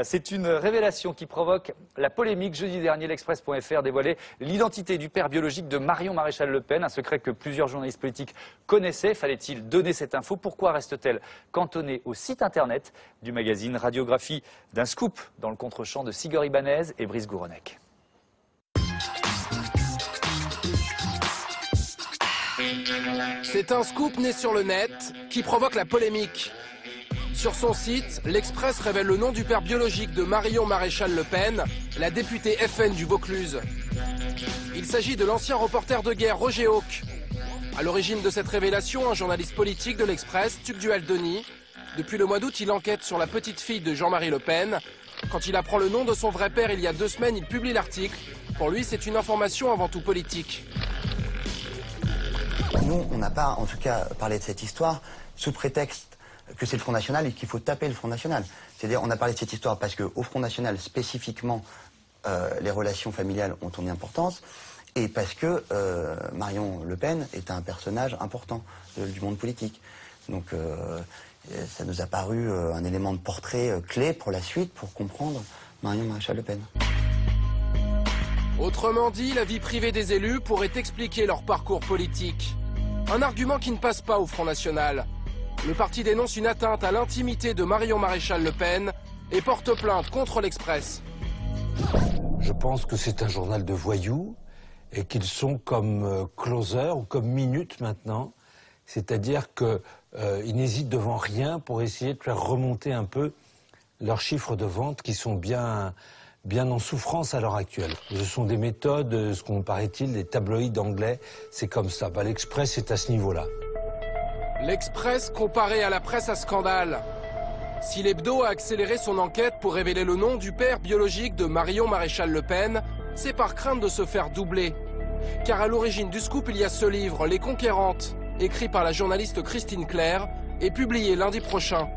C'est une révélation qui provoque la polémique. Jeudi dernier, l'Express.fr dévoilait l'identité du père biologique de Marion Maréchal Le Pen, un secret que plusieurs journalistes politiques connaissaient. Fallait-il donner cette info? Pourquoi reste-t-elle cantonnée au site internet du magazine? Radiographie d'un scoop dans le contre-champ de Sigor Ibanez et Brice Gouronec. C'est un scoop né sur le net qui provoque la polémique. Sur son site, l'Express révèle le nom du père biologique de Marion Maréchal Le Pen, la députée FN du Vaucluse. Il s'agit de l'ancien reporter de guerre Roger Hawk. À l'origine de cette révélation, un journaliste politique de l'Express, Tugdual Denis. Depuis le mois d'août, il enquête sur la petite fille de Jean-Marie Le Pen. Quand il apprend le nom de son vrai père il y a 2 semaines, il publie l'article. Pour lui, c'est une information avant tout politique. Nous, on n'a pas, en tout cas, parlé de cette histoire sous prétexte que c'est le Front National et qu'il faut taper le Front National. C'est-à-dire, on a parlé de cette histoire parce qu'au Front National, spécifiquement, les relations familiales ont une importance et parce que Marion Le Pen est un personnage important du monde politique. Donc, ça nous a paru un élément de portrait clé pour la suite, pour comprendre Marion Maréchal Le Pen. Autrement dit, la vie privée des élus pourrait expliquer leur parcours politique. Un argument qui ne passe pas au Front National. Le parti dénonce une atteinte à l'intimité de Marion Maréchal Le Pen et porte plainte contre l'Express. Je pense que c'est un journal de voyous et qu'ils sont comme Closer ou comme Minute maintenant. C'est-à-dire qu'ils n'hésitent devant rien pour essayer de faire remonter un peu leurs chiffres de vente qui sont bien en souffrance à l'heure actuelle. Ce sont des méthodes, ce qu'on paraît-il, des tabloïds anglais, c'est comme ça. L'Express est à ce niveau-là. L'Express comparé à la presse à scandale. Si l'Hebdo a accéléré son enquête pour révéler le nom du père biologique de Marion Maréchal Le Pen, c'est par crainte de se faire doubler. Car à l'origine du scoop, il y a ce livre, Les Conquérantes, écrit par la journaliste Christine Claire et publié lundi prochain.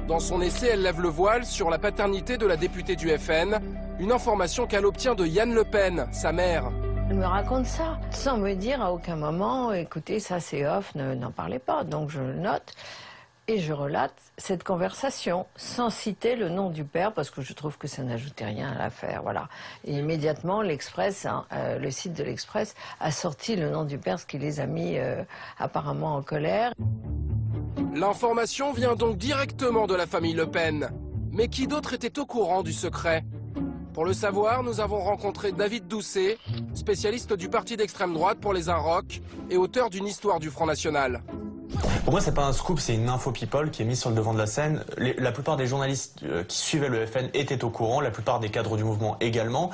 Dans son essai, elle lève le voile sur la paternité de la députée du FN, une information qu'elle obtient de Yann Le Pen, sa mère. Elle me raconte ça, sans me dire à aucun moment, écoutez, ça c'est off, n'en parlez pas. Donc je le note et je relate cette conversation, sans citer le nom du père, parce que je trouve que ça n'ajoutait rien à l'affaire, voilà. Et immédiatement, l'Express, le site de l'Express, a sorti le nom du père, ce qui les a mis apparemment en colère. L'information vient donc directement de la famille Le Pen. Mais qui d'autre était au courant du secret? Pour le savoir, nous avons rencontré David Doucet, spécialiste du parti d'extrême droite pour les Inrocks et auteur d'une histoire du Front National. Pour moi, c'est pas un scoop, c'est une info people qui est mise sur le devant de la scène. La plupart des journalistes qui suivaient le FN étaient au courant, la plupart des cadres du mouvement également.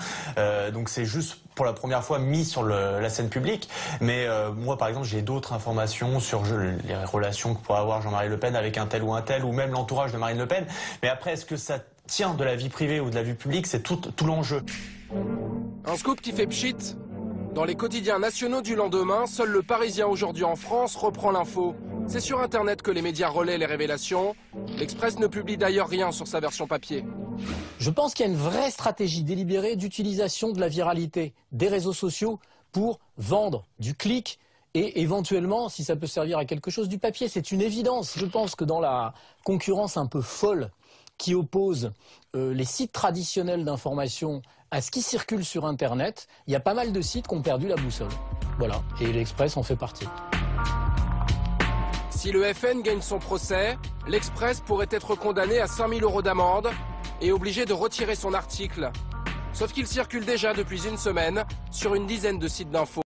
Donc c'est juste pour la première fois mis sur la scène publique. Mais moi, par exemple, j'ai d'autres informations sur les relations que pourrait avoir Jean-Marie Le Pen avec un tel, ou même l'entourage de Marine Le Pen. Mais après, est-ce que ça tient de la vie privée ou de la vie publique? C'est tout l'enjeu. Un scoop qui fait pchit. Dans les quotidiens nationaux du lendemain, seul le Parisien aujourd'hui en France reprend l'info. C'est sur Internet que les médias relaient les révélations. L'Express ne publie d'ailleurs rien sur sa version papier. Je pense qu'il y a une vraie stratégie délibérée d'utilisation de la viralité des réseaux sociaux pour vendre du clic et éventuellement, si ça peut servir à quelque chose, du papier. C'est une évidence. Je pense que dans la concurrence un peu folle qui oppose les sites traditionnels d'information à ce qui circule sur Internet, il y a pas mal de sites qui ont perdu la boussole. Voilà, et l'Express en fait partie. Si le FN gagne son procès, l'Express pourrait être condamné à 5 000 € d'amende et obligé de retirer son article. Sauf qu'il circule déjà depuis une semaine sur une dizaine de sites d'info.